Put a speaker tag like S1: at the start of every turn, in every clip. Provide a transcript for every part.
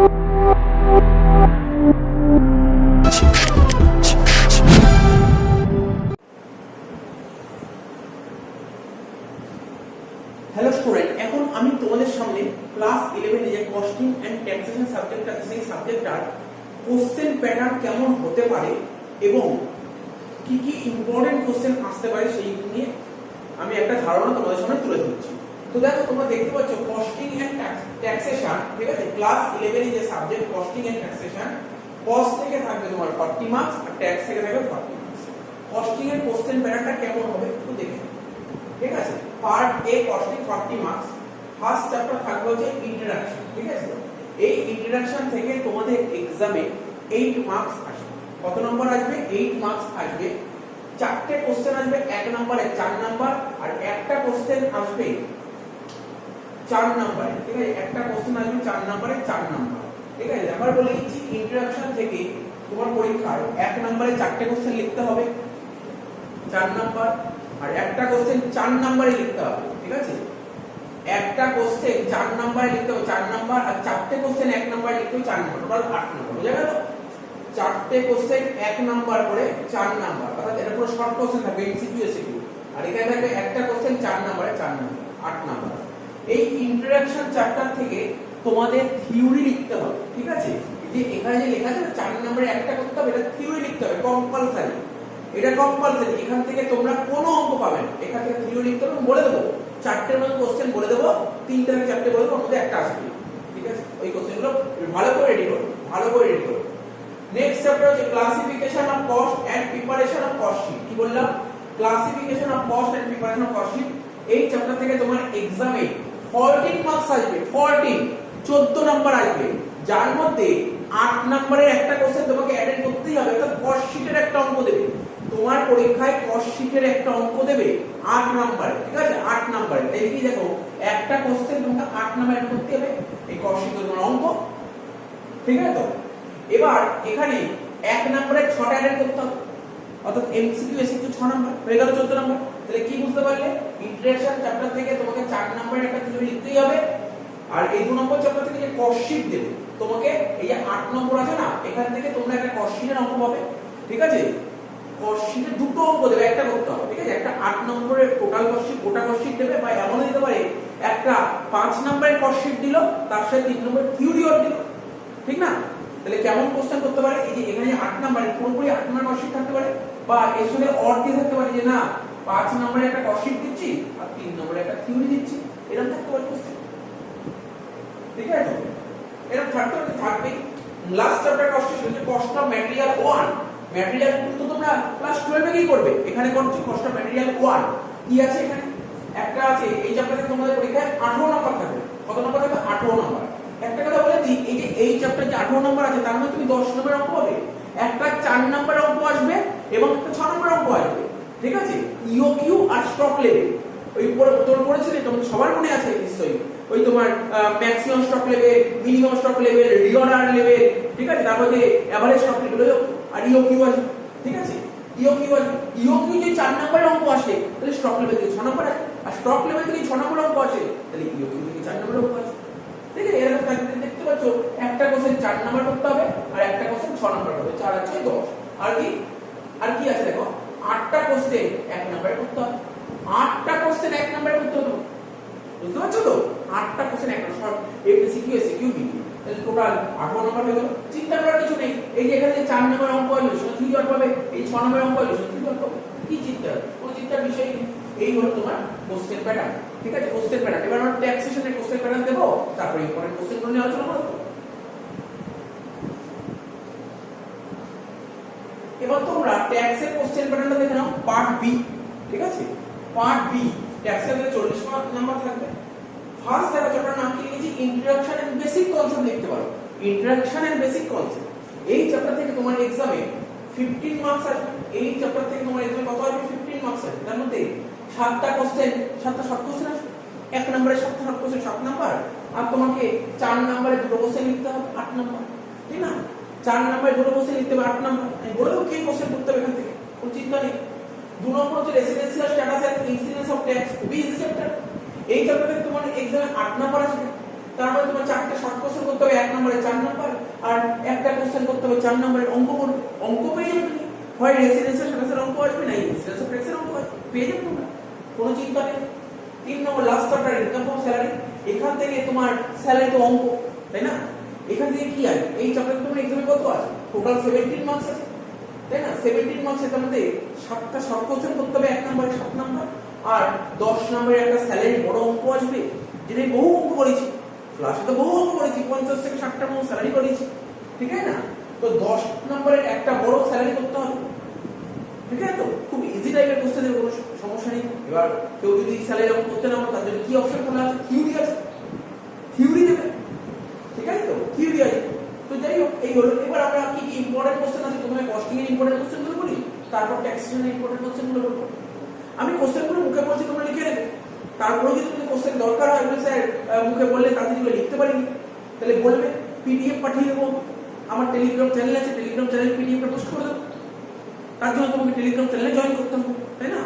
S1: Hello student, এখন আমি তোমাদের সামনে ক্লাস 11 যে কস্টিং এন্ড ট্যাক্সেশন সাবজেক্ট আছে সেই সাবজেক্টটার কোশ্চেন প্যাটার্ন কেমন হতে পারে এবং কি কি ইম্পর্টেন্ট কোশ্চেন আসতে পারে সেই নিয়ে আমি একটা ধারণা তোমাদের সামনে তুলে ধরছি। তো দেখো, তোমরা দেখতে পাচ্ছ কস্টিং এন্ড ট্যাক্সেশন, ঠিক আছে, ক্লাস 11 যে subject costing and taxation, cost থেকে থাকবে তোমার 40 মার্কস আর ট্যাক্স থেকে থাকবে 40 মার্কস। কস্টিং এর কোশ্চেন প্যাটার্নটা কেমন হবে একটু দেখে, ঠিক আছে। পার্ট এ কস্টিং 40 মার্কস, ফার্স্ট চ্যাপ্টার থাকবে হচ্ছে ইন্ট্রোডাকশন, ঠিক আছে। এই ইন্ট্রোডাকশন থেকে তোমাদের এক্সামে 8 মার্কস আসবে। কত নম্বর আসবে? 8 মার্কস আসবে। চারটে কোশ্চেন আসবে 1 নম্বরে 4 নাম্বার, আর একটা কোশ্চেন আসবে 4 নম্বরে, ঠিক আছে। একটা কোশ্চেন আসবে 4 নম্বরে 4 নাম্বার, ঠিক আছে। আবার বলে দিচ্ছি, ইন্ট্রোডাকশন থেকে তোমার পরীক্ষায় 1 নম্বরে 4টে কোশ্চেন লিখতে হবে 4 নাম্বার, আর একটা কোশ্চেন 4 নম্বরে লিখতে হবে, ঠিক আছে। একটা কোশ্চেন 4 নম্বরে লিখতে হবে 4 নাম্বার, আর চারটে কোশ্চেন 1 নম্বরে লিখতে হবে 4 নাম্বার, টোটাল 8 নাম্বার। বুঝা গেল? চারটে কোশ্চেন 1 নাম্বার করে 4 নাম্বার, অর্থাৎ এটা পুরো শর্ট কোশ্চেন থাকবে, এমসিকিউ এসিকিউ। আর এখানে থাকবে একটা কোশ্চেন 4 নম্বরে 4 নাম্বার, 8 নাম্বার। এই ইন্ট্রোডাকশন চ্যাপ্টার থেকে তোমাদের থিওরি লিখতে হবে, ঠিক আছে। যে এখানে যে লেখা আছে 4 নম্বরে একটা করতে হবে, এটা থিওরি লিখতে হবে কম্পালসারি, এটা কম্পালসারি। এখান থেকে তোমরা কোনো অঙ্ক পাবে না, এখান থেকে থিওরি লিখতে হবে। বলে দেবো চারটের মধ্যে কোশ্চেন বলে দেবো, 3টে থেকে 4টে বলে দেবো, মধ্যে একটা আসবে, ঠিক আছে। ওই কোশ্চেনগুলো ভালো করে রেডি করো, ভালো করে রেডি করো। নেক্সট চ্যাপ্টার হচ্ছে classification of cost and preparation of cost sheet. কি বললাম? Classification of cost and preparation of cost sheet. এই চ্যাপ্টার থেকে তোমার এক্সামে 14 মার্কস আসবে, 14 নম্বর আসবে, যার মধ্যে 8 নম্বরের একটা কোশ্চেন তোমাকে অ্যাটেন্ড করতেই হবে, অর্থাৎ কস্ট শিটের একটা অঙ্ক দেবে তোমার পরীক্ষায়। কস্ট শিটের একটা অঙ্ক দেবে 8 নম্বরে, ঠিক আছে, 8 নম্বরে। এই কি দেখো, একটা কোশ্চেন তোমাকে 8 নম্বরে অ্যাটেন্ড করতে হবে, এই কস্ট শিটের তোমার অঙ্ক, ঠিক আছে। তো এবার এখানে 1 নম্বরে 6টা অ্যাটেন্ড করতে হবে, অর্থাৎ এমসিকিউ এসিকিউ 6 নাম্বার হয়ে গেল, 14 নাম্বার। তাহলে কি বুঝতে পারলে? ইন্ট্রোডাকশন চ্যাপ্টার থেকে তোমাকে 4 নম্বরের একটা থিওরি লিখতেই হবে, আর এই 2 নম্বর চ্যাপ্টার থেকে যে কস্ট শিট দেবে তোমাকে, এই যে 8 নম্বর আছে না, এখান থেকে তোমরা একটা কস্ট শিটের অঙ্ক পাবে, ঠিক আছে। কস্ট শিটে দুটো অঙ্ক দেবে, একটা করতে হবে, ঠিক আছে। একটা 8 নম্বরের টোটাল কস্ট শিট, গোটা কস্ট শিট দেবে, বা এমন দিতে পারে একটা 5 নম্বরের কস্ট শিট দিল, তার সাথে 3 নম্বর থিওরি অর দিল, ঠিক না। তাহলে কেমন কোশ্চেন করতে পারে? এই যে এখানে 8 নম্বরের পুরোপুরি 8 নম্বরের কস্ট শিট থাকতে পারে, বা এর সঙ্গে অর দিয়ে থাকতে পারে, যে না 5 নম্বরের একটা কস্ট শিট দিচ্ছি আর 3 নম্বরের একটা থিওরি দিচ্ছি, এরকম থাকতে পারে কোশ্চেন, ঠিক আছে। এরকম থাকবে। লাস্ট চ্যাপ্টার কস্ট শিট হচ্ছে কস্ট অফ ম্যাটেরিয়াল 1। ম্যাটেরিয়াল তো তোমরা ক্লাস 12 এ কি করবে, এখানে করছি কস্ট অফ ম্যাটেরিয়াল 1। কি আছে এখানে? একটা আছে, এই চ্যাপ্টারে তোমাদের পরীক্ষায় 18 নম্বর থাকবে। কত নম্বর থাকবে? 18 নম্বর। একটা কথা বলে দিই, এই যে এই চ্যাপ্টার যে 18 নম্বর আছে, তার মধ্যে তুমি 10 নম্বরের অঙ্ক পাবে, একটা 4 নম্বরের অঙ্ক আসবে এবং একটা 6 নম্বরের অঙ্ক আসবে, ঠিক আছে। ইওকিউ আর স্টক লেভেল, ওই পরে তোমরা পড়েছিলে, তোমাদের সবার মনে আছে নিশ্চয়ই, ওই তোমার maximum stock level, minimum stock level, reorder level, ঠিক আছে। তারপর যে এভারেজ স্টক লেভেল, আর ইওকিউ আসবে, ঠিক আছে। ইওকিউ আসবে, ইওকিউ যে 4 নম্বরের অঙ্ক আসে, তাহলে স্টক লেভেল থেকে 6 নম্বর আসে, আর স্টক লেভেল থেকে 6 নম্বরের অঙ্ক আসে, তাহলে ইওকিউ থেকে 4 নম্বরের অঙ্ক আসে, ঠিক আছে। এরকম দেখতে পাচ্ছ, একটা কোশ্চেন 4 নাম্বার করতে হবে, আর একটা কোশ্চেন 6 নাম্বার করতে হবে, 4 আর 6 10। আর কি আছে দেখো, 8টা কোশ্চেন 1 নাম্বারে করতে হবে, 8টা কোশ্চেন 1 নাম্বারে করতে হবে, বুঝতে পারছো তো? 8টা question 1 number, MCQ SCQ BQ, তাহলে টোটাল 18 নাম্বার হয়ে গেল। চিন্তা করার কিছু নেই, এই যে এখানে যে 4 নাম্বার অঙ্ক হলো সেটা থিওরি অর পাবে, এই 6 নাম্বার অঙ্ক হলো সেটা থিওরি অর পাবে, কি চিন্তা? কোনো চিন্তার বিষয় নেই। এই হলো তোমার কোশ্চেন প্যাটার্ন, ঠিক আছে। Question pattern. এবার আমরা ট্যাক্সেশনের কোশ্চেন প্যাটার্ন দেব, তারপরে ইম্পর্টেন্ট কোশ্চেনগুলো নিয়ে আলোচনা করব। এবার তোমরা ট্যাক্সের কোশ্চেন প্যাটার্নটা দেখে নাও, পার্ট বি, ঠিক আছে। পার্ট বি ট্যাক্সের মধ্যে 40 নাম্বার থাকবে। ফার্স্ট দেখো চ্যাপ্টার নাম কি লিখেছি, ইন্ট্রোডাকশন এন্ড বেসিক কনসেপ্ট লিখতে পারো, ইন্ট্রোডাকশন এন্ড বেসিক কনসেপ্ট। এই চ্যাপ্টার থেকে তোমার এক্সামে 15 মার্কস আসবে। এই চ্যাপ্টার থেকে তোমার এক্সামে কত আসবে? 15 মার্কস আসবে। তার মধ্যে 7টা কোশ্চেন, 7টা শর্ট কোশ্চেন আসবে। 1 নম্বরে 7টা শর্ট কোশ্চেন 7 নাম্বার, আর তোমাকে 4 নম্বরে দুটো কোশ্চেন লিখতে হবে 8 নাম্বার, ঠিক না। 4 নম্বরে দুটো কোশ্চেন লিখতে হবে 8 নাম্বার। আমি বলে দেবো কি কোশ্চেন করতে হবে এখান থেকে, কোনো চিন্তা নেই। 2 নম্বর হচ্ছে residential status and incidence of tax, খুবই ইজি চ্যাপ্টার। এই চ্যাপ্টারে তোমার এক্সামে 8 নাম্বার আসবে, তারপরে তোমার 4টে শর্ট কোশ্চেন করতে হবে 1 নম্বরে 4 নাম্বার, 4 নম্বরের অঙ্ক করবে, অঙ্ক পেয়ে যাবে তুমি, হয় রেসিডেন্সিয়াল সার্ভিসের অঙ্ক আসবে, নাই রেসিডেন্সিয়াল ট্যাক্সের অঙ্ক আসবে, পেয়ে যাবে তোমরা, কোনো চিন্তা নেই। 3 number last chapter income from salary, এখান থেকে তোমার স্যালারি তো অঙ্ক, তাই না? এখান থেকে কি আসবে? এই চ্যাপ্টারে তোমার এক্সামে কত আছে? টোটাল 17 মার্কস আছে, তাই না? 17 মার্কস এর মধ্যে 7টা শর্ট কোশ্চেন করতে হবে, 1 নম্বরে 7 নাম্বার, আর 10 নম্বরে একটা স্যালারি বড় অঙ্ক আসবে, যেটা বহু অঙ্ক করেছি ক্লাসে, তো বহু অঙ্ক করেছি, 50 থেকে 60টার মতো স্যালারি করেছি, ঠিক আছে না? তো 10 নম্বরের একটা বড় স্যালারি করতে হবে, ঠিক আছে? তো খুব ইজি টাইপের কোশ্চেন, এর কোনো সমস্যা নেই। এবার কেউ যদি স্যালারি অঙ্ক করতে না পারে, তার জন্য কি অপশন খোলা আছে? থিওরি আছে, থিওরি দেবে, ঠিক আছে? তো থিওরি আছে। তো যাই হোক, এই হলো। এবার আমরা কি কি ইম্পর্টেন্ট কোশ্চেন আছে, প্রথমে কস্টিং এর ইম্পর্টেন্ট কোশ্চেনগুলো বলি, তারপর ট্যাক্সেশন এর ইম্পর্টেন্ট কোশ্চেনগুলো বলবো। আমি কোশ্চেনগুলো মুখে বলছি, তোমরা লিখে নেবে। তারপরে যদি তুমি কোশ্চেন দরকার হয়, বলে স্যার মুখে বললে তাড়াতাড়ি লিখতে পারিনি, তাহলে বলবে, পিডিএফ পাঠিয়ে দেবো, আমার টেলিগ্রাম চ্যানেল আছে, টেলিগ্রাম চ্যানেল পিডিএফ পোস্ট করে দেবো। তার জন্য তোমাকে টেলিগ্রাম চ্যানেলে জয়েন করতে হবে, তাই না?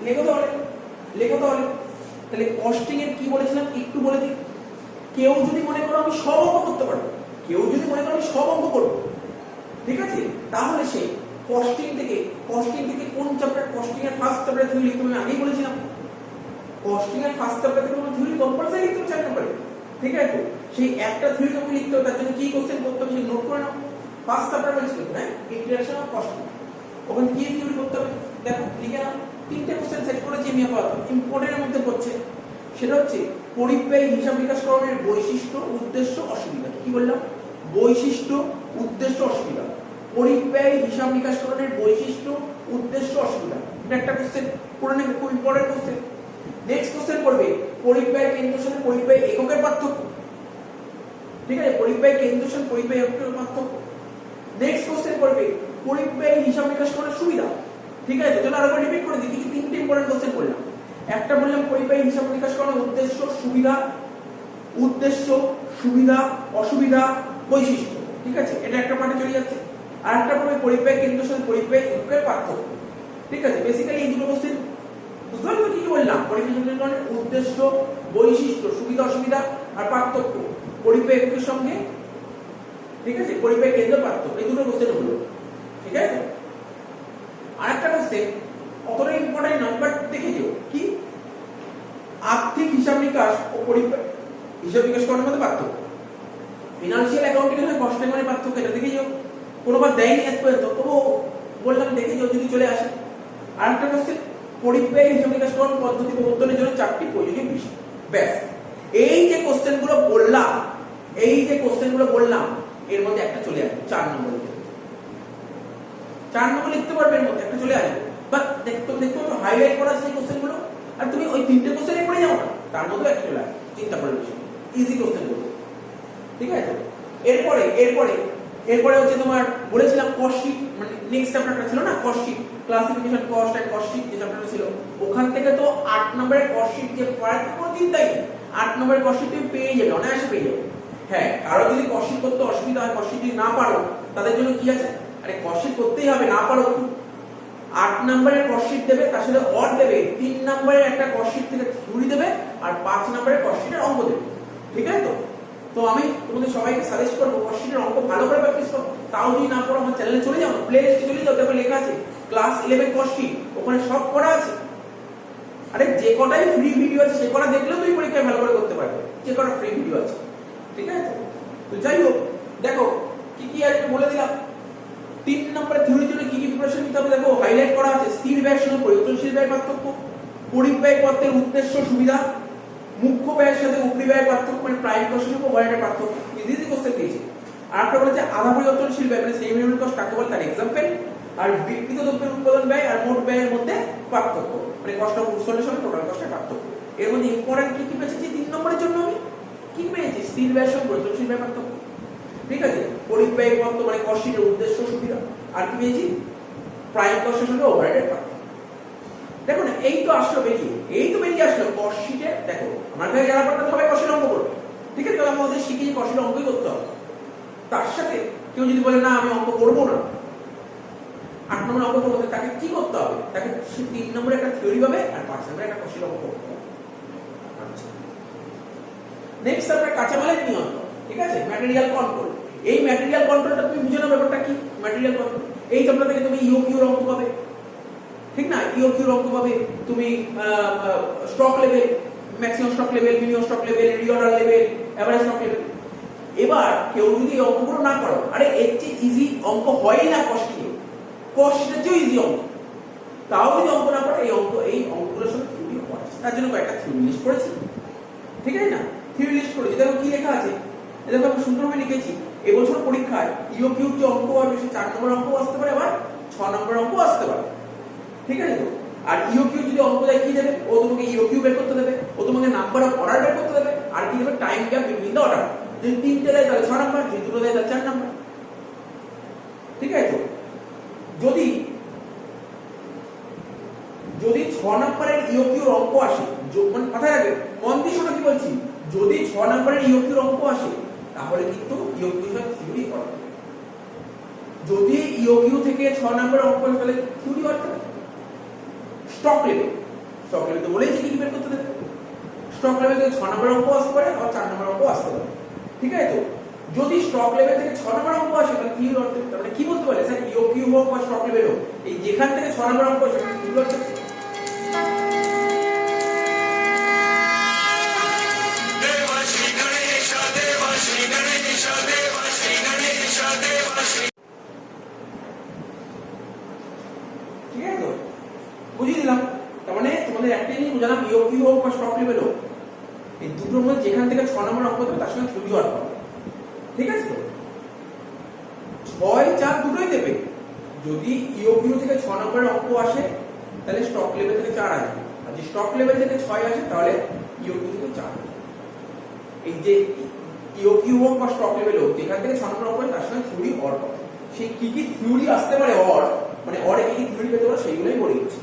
S1: লেখো তাহলে, লেখো তাহলে। তাহলে কস্টিং এর কি বলেছিলাম একটু বলে দিই। কেউ যদি মনে করো আমি সব অঙ্ক করতে পারবো, কেউ যদি মনে করো আমি সব অঙ্ক করবো, ঠিক আছে, তাহলে সে কস্টিং থেকে কোন চ্যাপ্টার, কস্টিং এর ফার্স্ট চ্যাপ্টার থিওরি লিখতে আমি আগেই বলেছিলাম, কস্টিং এর ফার্স্ট চ্যাপ্টার থেকে তোমার থিওরি কম্পালসারি লিখতে হবে 4 নম্বরে, ঠিক আছে? তো সেই একটা থিওরি তুমি লিখতে হবে, তার জন্য কি কোশ্চেন করতে হবে সেই নোট করে নাও। ফার্স্ট চ্যাপ্টার বলছিল, হ্যাঁ, ইন্ট্রোডাকশন অফ কস্টিং, ওখানে কি থিওরি করতে হবে দেখো, লিখে নাও। 3টে কোশ্চেন সেট করেছি আমি, আপাতত ইম্পর্টেন্টের মধ্যে পড়ছে, সেটা হচ্ছে পরিব্যয় হিসাব নিকাশকরণের বৈশিষ্ট্য, উদ্দেশ্য, অসুবিধা। কি বললাম? বৈশিষ্ট্য, উদ্দেশ্য, অসুবিধা। পরিব্যয় হিসাব নিকাশকরণের বৈশিষ্ট্য, উদ্দেশ্য, অসুবিধা, এটা একটা কোশ্চেন পড়ে নেবে, খুব ইম্পর্টেন্ট কোশ্চেন। নেক্সট কোশ্চেন পড়বে পরিব্যয় কেন্দ্রের সাথে পরিব্যয় এককের পার্থক্য, ঠিক আছে? পরিব্যয় কেন্দ্রের সাথে পরিব্যয় এককের পার্থক্য। নেক্সট কোশ্চেন পড়বে পরিব্যয় হিসাব নিকাশকরণের সুবিধা, ঠিক আছে? চলো আরেকবার রিপিট করে দিই, কি 3টে ইম্পর্টেন্ট কোশ্চেন বললাম। একটা বললাম পরিব্যয় হিসাব নিকাশকরণের উদ্দেশ্য, সুবিধা, অসুবিধা, বৈশিষ্ট্য, ঠিক আছে? এটা একটা পার্টে চলে যাচ্ছে। আর একটা পড়বে পরিব্যয় কেন্দ্রের সাথে পরিব্যয় এককের পার্থক্য, ঠিক আছে? বেসিক্যালি এই দুটো কোশ্চেন বুঝতে পারলে কি বললাম? পরিব্যয় কেন্দ্রের উদ্দেশ্য, বৈশিষ্ট্য, সুবিধা, অসুবিধা আর পার্থক্য, পরিব্যয় এককের সঙ্গে, ঠিক আছে, পরিব্যয় কেন্দ্র পার্থক্য, এই দুটো কোশ্চেন হলো, ঠিক আছে? আরেকটা কোশ্চেন অতটা ইম্পর্টেন্ট নয়, বাট দেখে যেও, কি আর্থিক হিসাব নিকাশ ও পরিব্যয় হিসাব নিকাশ করার মধ্যে পার্থক্য। ফিনান্সিয়াল অ্যাকাউন্টিং এর কস্টিং এর পার্থক্য, এটা দেখে যেও। কোনোবার দেয়নি এত পর্যন্ত, তবুও বললাম দেখে যেও যদি চলে আসে। আরেকটা কোশ্চেন পরিব্যয় হিসাব নিকাশ করণ পদ্ধতি প্রবর্তনের জন্য 4টি প্রয়োজনীয় বিষয়। ব্যাস, এই যে কোশ্চেনগুলো বললাম, এর মধ্যে একটা চলে আসবে 4 নম্বর লিখতে। 4 নম্বর লিখতে পারবে, এর মধ্যে একটা চলে আসবে। বাট দেখতে হাইলাইট করা আছে এই কোশ্চেনগুলো, আর তুমি ওই 3টে কোশ্চেনে পড়ে যাও না, তার মধ্যে একটা চলে আসবে, চিন্তা করে বেশি ইজি কোশ্চেন গুলো, ঠিক আছে? এরপরে হচ্ছে তোমার বলেছিলাম কস্ট শিট, মানে নেক্সট চ্যাপ্টারটা ছিল না cost sheet, classification cost and cost sheet যে চ্যাপ্টারটা ছিল, ওখান থেকে তো 8 নম্বরের কস্ট শিট যে পড়ার কোনো চিন্তাই নেই, 8 নম্বরের কস্ট শিট তুমি পেয়ে যাবে, অনায়াসে পেয়ে যাবে। হ্যাঁ, কারো যদি কস্ট শিট করতে অসুবিধা হয়, কস্ট শিট যদি না পারো, তাদের জন্য কি আছে, আরে কস্ট শিট করতেই হবে, না পারো 8 নম্বরের কস্ট শিট দেবে, তার সাথে অড দেবে, 3 নম্বরের একটা কস্ট শিট থেকে থিওরি দেবে, আর 5 নম্বরের কস্ট শিটের অঙ্ক দেবে, ঠিক আছে? তো আমি তোমাদের সবাইকে সাজেস্ট করবো কস্ট শিটের অঙ্ক ভালো করে প্র্যাকটিস করো। তাও যদি না পড়ো, আমার চ্যানেলে চলে যাও, প্লে লিস্টে চলে যাও, তারপর লেখা আছে ক্লাস 11 কস্ট শিট, ওখানে সব করা আছে। আরে যে কটাই ফ্রি ভিডিও আছে, সে কটা দেখলেও তুমি পরীক্ষায় ভালো করে করতে পারবে, যে কটা ফ্রি ভিডিও আছে, ঠিক আছে? তো যাই হোক, দেখো কি কি আছে বলে দিলাম। 3 নম্বরের থিওরির জন্য কি কি প্রিপারেশন নিতে হবে দেখো, হাইলাইট করা আছে। স্থির ব্যয়ের সঙ্গে পরিবর্তনশীল ব্যয়ের পার্থক্য, পরিব্যয় পত্রের উদ্দেশ্য, সুবিধা, মুখ্য ব্যয়ের সাথে উপরিব্যয়ের পার্থক্য, মানে প্রাইম কস্টের উপর ওভারহেডের পার্থক্য, ইজি কোশ্চেন দিয়েছে। আর একটা বলেছে আধা পরিবর্তনশীল ব্যয়, মানে সেমি ভেরিয়েবল কস্ট কাকে বলে তার এক্সাম্পল, আর বিক্রিত দ্রব্যের উৎপাদন ব্যয় আর মোট ব্যয়ের মধ্যে পার্থক্য, মানে কস্ট অফ গুডস সোল্ডের সঙ্গে টোটাল কস্টের পার্থক্য। এর মধ্যে ইম্পর্টেন্ট কি কি পেয়েছি 3 নম্বরের জন্য আমি কি পেয়েছি, স্থির ব্যয়ের সঙ্গে পরিবর্তনশীল ব্যয়ের পার্থক্য, ঠিক আছে? পরিব্যয় পত্র মানে কস্ট শিটের উদ্দেশ্য, সুবিধা, আর কি পেয়েছি প্রাইম কস্টের সঙ্গে ওভারহেডের পার্থক্য। দেখো না, এই তো আসলো বেরিয়ে আসলো কস্ট শিটে। দেখো আমার কাছে যারা পড়তে সবাই কস্টের অঙ্ক করবে, ঠিক আছে? তাহলে আমাদের শিখে যে কস্টের অঙ্কই করতে হবে। তার সাথে কেউ যদি বলে না আমি অঙ্ক করবো না, 8 নম্বর অঙ্ক করবো, তাকে কি করতে হবে? তাকে 3 নম্বরে একটা থিওরি পাবে আর 5 নম্বরে একটা কস্টের অঙ্ক করতে হবে। নেক্সট আমরা কাঁচামালের নিয়ন্ত্রণ, ঠিক আছে, ম্যাটেরিয়াল কন্ট্রোল। এই ম্যাটেরিয়াল কন্ট্রোলটা তুমি বুঝে নাও ব্যাপারটা কি ম্যাটেরিয়াল কন্ট্রোল। এই চ্যাপ্টার থেকে তুমি ইওকিউ অঙ্ক পাবে, ঠিক না, ইওকিউ অঙ্ক পাবে, তুমি stock level, maximum stock level, minimum stock level, reorder level, average stock level. এবার কেউ যদি অঙ্কগুলো না করো, আরে এর চেয়ে ইজি অঙ্ক হয়ই না কস্টিং, কস্টের চেয়েও ইজি অঙ্ক, তাও যদি অঙ্ক না করে এই অঙ্কগুলোর সঙ্গে থিওরি পড়ে, তার জন্য কয়েকটা থিওরি লিস্ট করেছি, ঠিক আছে না, থিওরি লিস্ট করেছি। দেখো কি লেখা আছে, দেখো আমি সুন্দরভাবে লিখেছি। এবছর পরীক্ষায় ইওকিউ যে অঙ্ক আসবে সে 4 নম্বর অঙ্ক আসতে পারে, আবার 6 নম্বর অঙ্ক আসতে পারে, ঠিক আছে তো। আর ইওকিউ যদি অঙ্ক দেয় কি দেবে, ও তোমাকে ইওকিউ বের করতে দেবে, ও তোমাকে নাম্বার অফ অর্ডার বের করতে দেবে, আর কি দেবে, time gap between the order. যদি 3টে দেয় তাহলে 6 নাম্বার, যদি 2টো দেয় তাহলে 4 নাম্বার, ঠিক আছে তো। যদি 6 নম্বরের ইওকিউর অঙ্ক আসে, মানে মাথায় রাখবে, মন দিয়ে শোনো কি বলছি, যদি 6 নম্বরের ইওকিউর অঙ্ক আসে তাহলে কিন্তু ইওকিউ এর থিওরি করতে হবে। যদি ইওকিউ থেকে 6 নম্বরের অঙ্ক আসে তাহলে থিওরি করতে হবে। স্টক লেভেল তো বলেই যে কি বের করতে দেবে, স্টক লেভেল থেকে 6 নম্বরের অঙ্ক আসতে পারে, আর 4 নম্বরের অঙ্ক আসতে পারে, ঠিক আছে তো। যদি স্টক লেভেল থেকে 6 নম্বর অঙ্ক আসে তাহলে থিওরি করতে হবে। মানে কি বলতে পারে স্যার, ইওকিউ হোক বা স্টক লেভেল হোক, এই যেখান থেকে 6 নম্বর অঙ্ক আসে থিওরি করতে হবে। ঠিক আছে তো, বুঝিয়ে দিলাম। তার মানে তোমাদের একটা জিনিস বুঝালাম, ইওকিউ হোক বা স্টক লেভেল হোক, এই দুটোর মধ্যে যেখান থেকে 6 নম্বর অঙ্ক দেবে তার সঙ্গে থিওরি অর্থ হবে, ঠিক আছে তো। 6, 4 দুটোই দেবে। যদি ইওকিউ থেকে 6 নম্বরের অঙ্ক আসে তাহলে স্টক লেভেল থেকে 4 আসবে, আর যদি স্টক লেভেল থেকে 6 আসে তাহলে ইওকিউ থেকে 4 আসবে। এই যে ইওকিউ হোক বা স্টক লেভেল হোক, যেখান থেকে 6 নম্বর অঙ্ক তার সঙ্গে থিওরি অর হবে। সেই কি কি থিওরি আসতে পারে, মানে অরে কি কি থিওরি পেতে পারে সেইগুলোই বলে দিচ্ছি।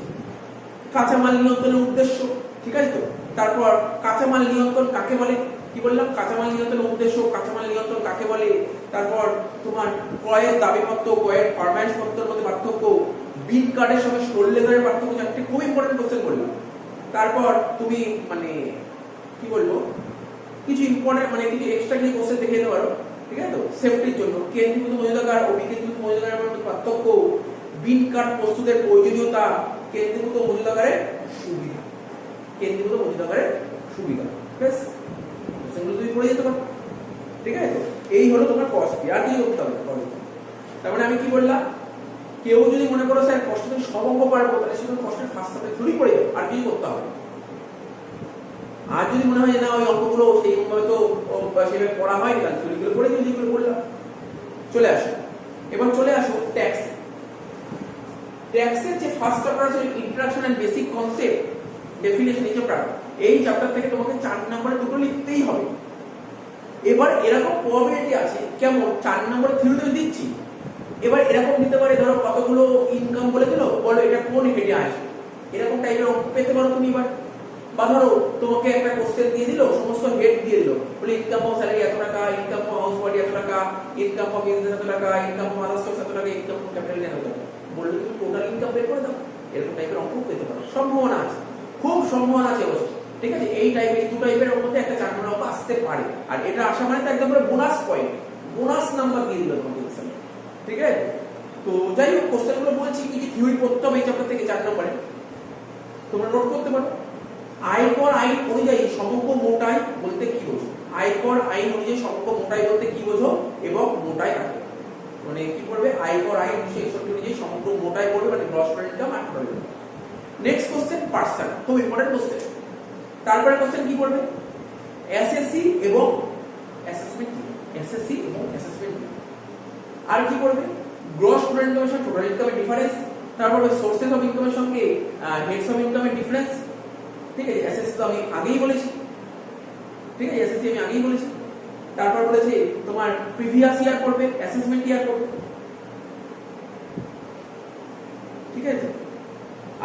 S1: কাঁচামাল নিয়ন্ত্রণের উদ্দেশ্য, ঠিক আছে তো। তারপর কাঁচামাল নিয়ন্ত্রণ কাকে বলে, কি বললাম, কাঁচামাল নিয়ন্ত্রণের উদ্দেশ্য, কাঁচামাল নিয়ন্ত্রণ কাকে বলে। তারপর তোমার ক্রয়ের দাবিপত্র, ক্রয়ের ফরমাইশ পত্রের মধ্যে পার্থক্য, বিল কার্ডের সঙ্গে স্টোর লেজারের পার্থক্য, চারটে খুব ইম্পর্টেন্ট কোশ্চেন বললাম। তারপর তুমি মানে কি বলবো, কিছু ইম্পর্টেন্ট মানে কিছু এক্সট্রা কিছু কোশ্চেন দেখে নিতে পারো, ঠিক আছে তো, সেফটির জন্য। কেন্দ্রীভূত মজুদাগার ও বিকেন্দ্রীভূত মজুদাগারের মধ্যে পার্থক্য, বিল কার্ড প্রস্তুতের প্রয়োজনীয়তা, কেন্দ্রীভূত মজুদাগারের সুবিধা, কেন্দ্রীভূত মজুদাগারের সুবিধা, বেশ সেগুলো তুমি পড়ে যেতে পারো, ঠিক আছে তো। এই হলো তোমার কস্ট, আর কি করতে হবে কস্ট। তার মানে আমি কি বললাম, কেউ যদি মনে করো স্যার কষ্ট থেকে সব অঙ্ক পারবো, তাহলে সেখানে কষ্টের ফার্স্ট সাবজেক্ট থিওরি পড়ে যাবে, আর কিছু করতে হবে। আর যদি মনে হয় যে না ওই অঙ্কগুলো সেই হয়তো সেভাবে পড়া হয়নি, তাহলে থিওরিগুলো পড়ে দিই, যেগুলো পড়লাম। চলে আসো, এবার চলে আসো ট্যাক্স। ট্যাক্সের যে ফার্স্ট চ্যাপ্টার আছে, introduction and basic concept, definition, এই চ্যাপ্টার, এই চ্যাপ্টার থেকে তোমাকে 4 নম্বরে দুটো লিখতেই হবে। এবার এরকম প্রবাবিলিটি আছে, কেমন, 4 নম্বরে থিওরি তো দিচ্ছি, এবার এরকম দিতে পারে, ধরো কতগুলো ইনকাম বলে দিল, বলো এটা কোন হেডে আসে, এরকম টাইপের অঙ্ক পেতে পারো তুমি। এবার বা ধরো তোমাকে একটা কোশ্চেন দিয়ে দিল, সমস্ত হেড দিয়ে দিল, বলে ইনকাম অফ স্যালারি এত টাকা, ইনকাম অফ হাউস বডি এত টাকা, ইনকাম অফ বিজনেস এত টাকা, ইনকাম অফ আদার্স এত টাকা, ইনকাম অফ ক্যাপিটাল এত টাকা, বললে তুমি টোটাল ইনকাম বের করে দাও। এরকম টাইপের অঙ্ক পেতে পারো, সম্ভাবনা আছে, খুব সম্ভাবনা আছে অবশ্য, ঠিক আছে। এই টাইপের, এই দু টাইপের মধ্যে একটা 4 নম্বর অঙ্ক আসতে পারে, আর এটা আসা মানে তো একদম বোনাস পয়েন্ট, বোনাস নাম্বার দিয়ে দিল তোমাকে এক্সামে, ঠিক আছে। তো যাই হোক, কোশ্চেনগুলো বলছি কি কি থিওরি পড়তে হবে এই চ্যাপ্টার থেকে 4 নম্বরে, তোমরা নোট করতে পারো। আয়কর আইন অনুযায়ী সমগ্র মোটাই বলতে কি বোঝো, আয়কর আইন অনুযায়ী সমগ্র মোটাই বলতে কি বোঝো, এবং মোটাই কাকে, মানে কি করবে, আয়কর আইন 261 অনুযায়ী সমগ্র মোটাই বলবে, মানে গ্রস ইনকাম আর total income. Next question person, খুব ইম্পর্টেন্ট কোশ্চেন। তারপরে কোশ্চেন কি করবে, এসএসসি এবং অ্যাসেসমেন্ট, এসএসসি এবং অ্যাসেসমেন্ট। আর কি করবে, গ্রস টোটাল ইনকামের সঙ্গে টোটাল ইনকামের ডিফারেন্স, তারপরে সোর্সেস অফ ইনকামের সঙ্গে হেডস অফ ইনকামের ডিফারেন্স, ঠিক আছে। এসএসসি তো আমি আগেই বলেছি, ঠিক আছে, এসএসসি আমি আগেই বলেছি। তারপর বলেছি তোমার প্রিভিয়াস ইয়ার করবে, অ্যাসেসমেন্ট ইয়ার করবে, ঠিক আছে।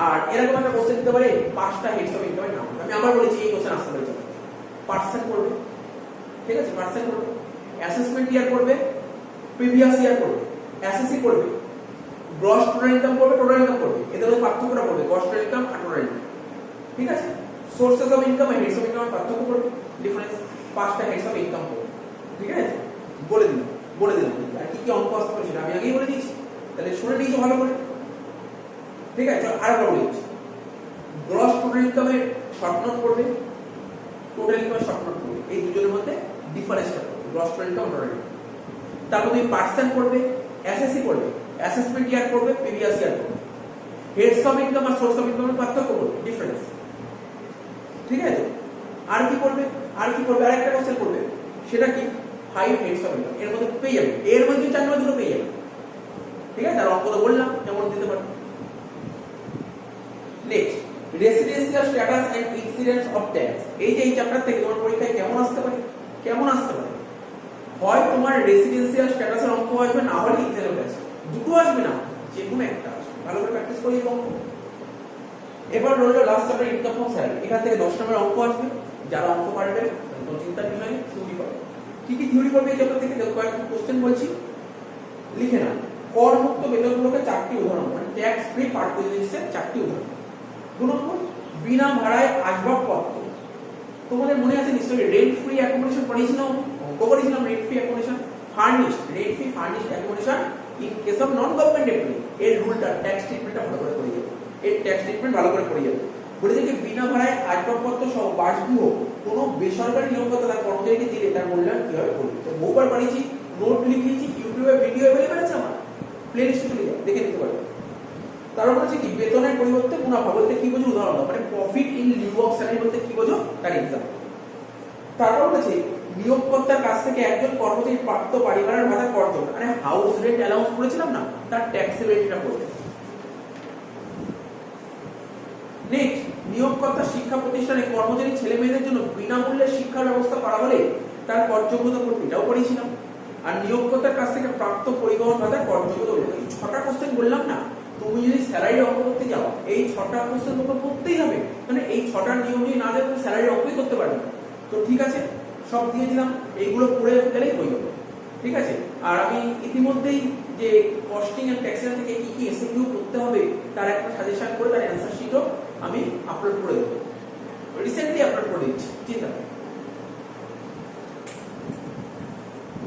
S1: আর এরকম একটা কোশ্চেন দিতে পারে 5টা হেডস অফ ইনকামের নাম, আমি আবার বলেছি এই কোশ্চেন আসতে পারে। পার্সেন্ট করবে, ঠিক আছে, পার্সেন্ট করবে, অ্যাসেসমেন্ট ইয়ার করবে, প্রিভিয়াস ইয়ার করবে, এসএসসি করবে, গ্রস টোটাল ইনকাম করবে, টোটাল ইনকাম করবে, এদের মধ্যে পার্থক্যটা করবে, গ্রস টোটাল ইনকাম আর টোটাল ইনকাম, ঠিক আছে। সোর্সেস অফ ইনকাম আর হেডস অফ ইনকাম পার্থক্য করবে, ডিফারেন্স। 5টা হেডস অফ ইনকাম করবে। ঠিক আছে, বলে দিলাম আর কি কি অঙ্ক আসতে পারে সেটা আমি আগেই বলে দিয়েছি, তাহলে শুনে নিয়েছো ভালো করে। ঠিক আছে, আর বলে দিচ্ছি, গ্রস টোটাল ইনকামের শর্ট নোট করবে, টোটাল ইনকামের শর্ট নোট করবে, এই দুজনের মধ্যে ডিফারেন্সটা করবে, gross total income total income. তারপর তুমি পার্সেন্ট করবে, এসএসসি করবে, অ্যাসেসমেন্ট ইয়ার করবে, প্রিভিয়াস ইয়ার করবে, হেডস অফ ইনকাম আর সোর্স অফ ইনকামের পার্থক্য করবে, ডিফারেন্স। ঠিক আছে, আর কি করবে আরেকটা কোশ্চেন করবে, সেটা কি 5 হেডস অফ ইনকাম, এর মধ্যে পেয়ে যাবে, এর মধ্যে 4 নম্বর দুটো পেয়ে যাবে। ঠিক আছে, তার অঙ্ক তো বললাম কেমন দিতে পারে। Next, residential status and incidence of tax. এই যে এই চ্যাপ্টার থেকে তোমার পরীক্ষায় কেমন আসতে পারে, হয় তোমার রেসিডেন্সিয়াল স্ট্যাটাসের অঙ্ক আসবে, না হলে ইনসিডেন্স ট্যাক্স, দুটো আসবে না, যে কোনো একটা আসবে। ভালো করে প্র্যাকটিস করি অঙ্ক। এবার রইল last chapter income from salary, এখান থেকে 10 নম্বরের অঙ্ক আসবে, যারা অঙ্ক পারবে কোনো চিন্তার বিষয় নেই, থিওরি পাবে। কি কি থিওরি পাবে এই চ্যাপ্টার থেকে দেখো, কয়েকটা কোশ্চেন বলছি, লিখে নাও। কর মুক্ত বেতনগুলোকে 4টি উদাহরণ, মানে ট্যাক্স ফ্রি পারচেজেসের 4টি উদাহরণ। 2 নম্বর, বিনা ভাড়ায় আসবাবপত্র। তোমাদের মনে আছে নিশ্চয়ই রেন্ট ফ্রি অ্যাকোমোডেশন পড়েছিলাম, অঙ্ক করেছিলাম, rent free accommodation, rent free furnished accommodation in case of non government employee. এর রুলটা, ট্যাক্স ট্রিটমেন্টটা ভালো করে পড়ে যাবে, বলেছে যে বিনা ভাড়ায় আসবাবপত্র সহ বাসগৃহ কোনো বেসরকারি নিয়োগকর্তা তার কর্মচারীকে দিলে তার মূল্যায়ন কিভাবে করবে। তো বহুবার বানিয়েছি, নোট লিখিয়েছি, ইউটিউবে ভিডিও অ্যাভেলেবল আছে আমার, প্লেলিস্টে চলে যাও, দেখে নিতে পারবে। তারপর বলেছে কি বেতনের পরিবর্তে মুনাফা বলতে কি বোঝো, উদাহরণ দাও, মানে profit in Liu of salary বলতে কি বোঝো, তার এক্সাম্পল। তারপর বলেছে নিয়োগকর্তার কাছ থেকে একজন কর্মচারী প্রাপ্ত বাড়ি ভাড়ার ভাড়া কর্তন, মানে হাউস রেন্ট অ্যালাউন্স করেছিলাম না, তার ট্যাক্সেবিলিটিটা করবে। নেক্সট, নিয়োগকর্তা শিক্ষা প্রতিষ্ঠানে কর্মচারী ছেলে মেয়েদের জন্য বিনামূল্যে শিক্ষার ব্যবস্থা করা হলে তার করযোগ্যতা করবে, এটাও পড়েছিলাম। আর নিয়োগকর্তার কাছ থেকে প্রাপ্ত পরিবহন ভাতা করযোগ্যতা বলবে। এই 6টা কোশ্চেন বললাম না, তুমি যদি স্যালারি অঙ্ক করতে যাও এই 6টা কোশ্চেন তোমাকে করতেই হবে, মানে এই 6টার নিয়ম যদি না জানো তুমি স্যালারি অঙ্কই করতে পারবে না। তো ঠিক আছে, সব দিয়ে দিলাম, এইগুলো পড়ে গেলেই হয়ে যাবে। ঠিক আছে, আর আমি ইতিমধ্যেই যে কস্টিং এন্ড ট্যাক্সেশন থেকে কি কি এসএকিউ করতে হবে তার একটা সাজেশন করে তার অ্যানসার শিটও আমি আপলোড করে দেবো, রিসেন্টলি আপলোড করে দিচ্ছি, চিন্তা নেই।